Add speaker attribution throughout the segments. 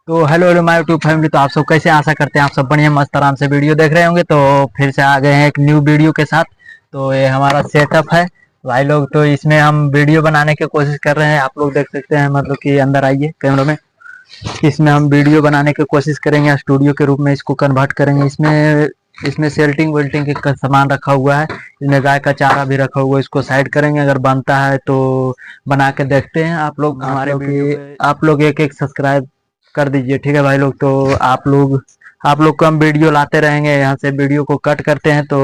Speaker 1: तो hello my YouTube family. तो आप सब कैसे हैं? आशा करते हैं आप सब बढ़िया मस्त आराम से वीडियो देख रहे होंगे। तो फिर से आ गए हैं एक न्यू वीडियो के साथ। तो ये हमारा सेटअप है भाई लोग। तो इसमें हम वीडियो बनाने की कोशिश कर रहे हैं। आप लोग देख सकते हैं, मतलब कि अंदर आइए कैमरा में। इसमें हम वीडियो बनाने की कोशिश करेंगे, स्टूडियो के रूप में इसको कन्वर्ट करेंगे। इसमें इसमें सेल्टिंग वेल्टिंग का सामान रखा हुआ है। इसमें गाय का चारा भी रखा हुआ है। इसको साइड करेंगे, अगर बनता है तो बना के देखते हैं। आप लोग एक एक सब्सक्राइब कर दीजिए, ठीक है भाई लोग। तो आप लोग को हम वीडियो लाते रहेंगे। यहाँ से वीडियो को कट करते हैं तो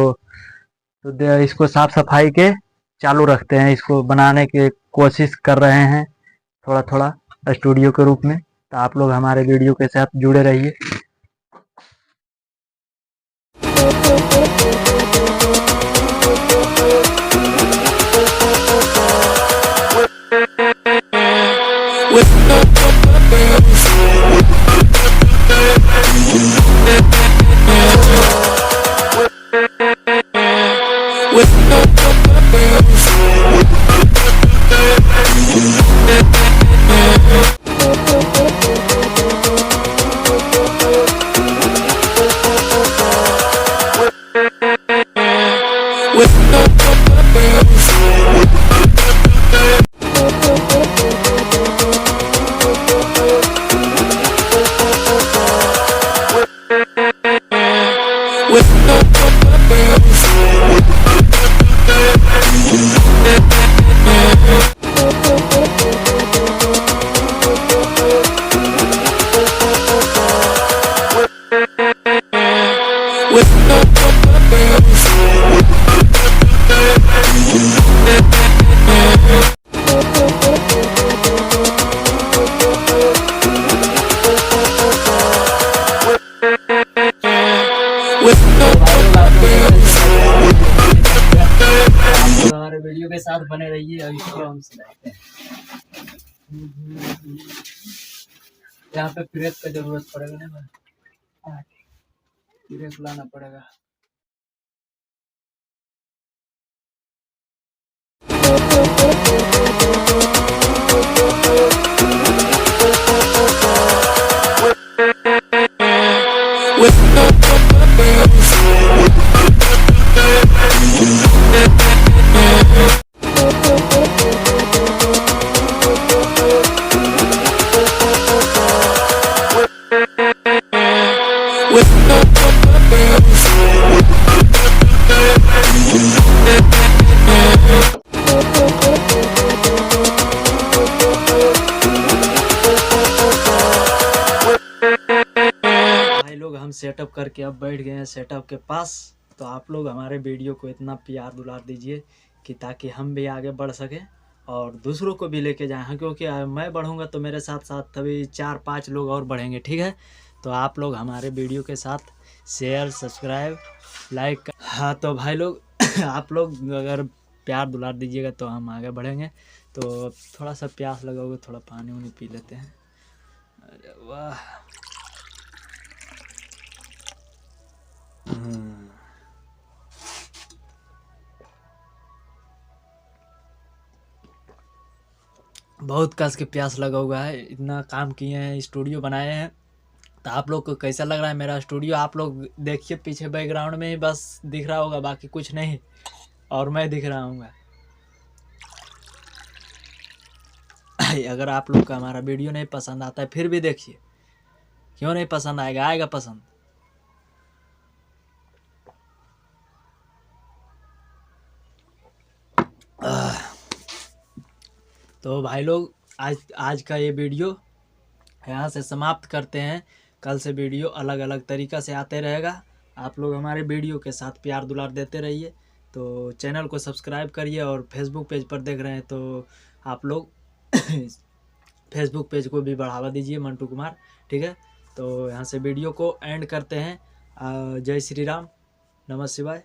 Speaker 1: इसको साफ सफाई के चालू रखते हैं। इसको बनाने की कोशिश कर रहे हैं थोड़ा थोड़ा स्टूडियो के रूप में। तो आप लोग हमारे वीडियो के साथ जुड़े रहिए। हमारे वीडियो के साथ बने रहिए। और इसको हम सुनाते हैं। यहाँ पे प्रेस का जरूरत पड़ेगा ना, प्रेस लाना पड़ेगा। भाई लोग हम सेटअप करके अब बैठ गए हैं सेटअप के पास। तो आप लोग हमारे वीडियो को इतना प्यार दुलार दीजिए कि ताकि हम भी आगे बढ़ सकें और दूसरों को भी लेके जाएं। हाँ, क्योंकि मैं बढ़ूंगा तो मेरे साथ साथ तभी 4-5 लोग और बढ़ेंगे, ठीक है। तो आप लोग हमारे वीडियो के साथ शेयर, सब्सक्राइब, लाइक। हाँ तो भाई लोग आप लोग अगर प्यार दुलार दीजिएगा तो हम आगे बढ़ेंगे। तो थोड़ा सा प्यास लगा होगा, थोड़ा पानी उनी पी लेते हैं। अरे वाह। बहुत कस के प्यास लगा हुआ है। इतना काम किए हैं, स्टूडियो बनाए हैं। तो आप लोग को कैसा लग रहा है मेरा स्टूडियो? आप लोग देखिए पीछे बैकग्राउंड में ही बस दिख रहा होगा, बाकी कुछ नहीं। और मैं दिख रहा हूँ। अगर आप लोग का हमारा वीडियो नहीं पसंद आता है फिर भी देखिए। क्यों नहीं पसंद आएगा? आएगा पसंद। तो भाई लोग आज का ये वीडियो यहाँ से समाप्त करते हैं। कल से वीडियो अलग अलग तरीक़ा से आते रहेगा। आप लोग हमारे वीडियो के साथ प्यार दुलार देते रहिए। तो चैनल को सब्सक्राइब करिए और फेसबुक पेज पर देख रहे हैं तो आप लोग फेसबुक पेज को भी बढ़ावा दीजिए, मंटू कुमार, ठीक है। तो यहाँ से वीडियो को एंड करते हैं। जय श्री राम, नमः शिवाय।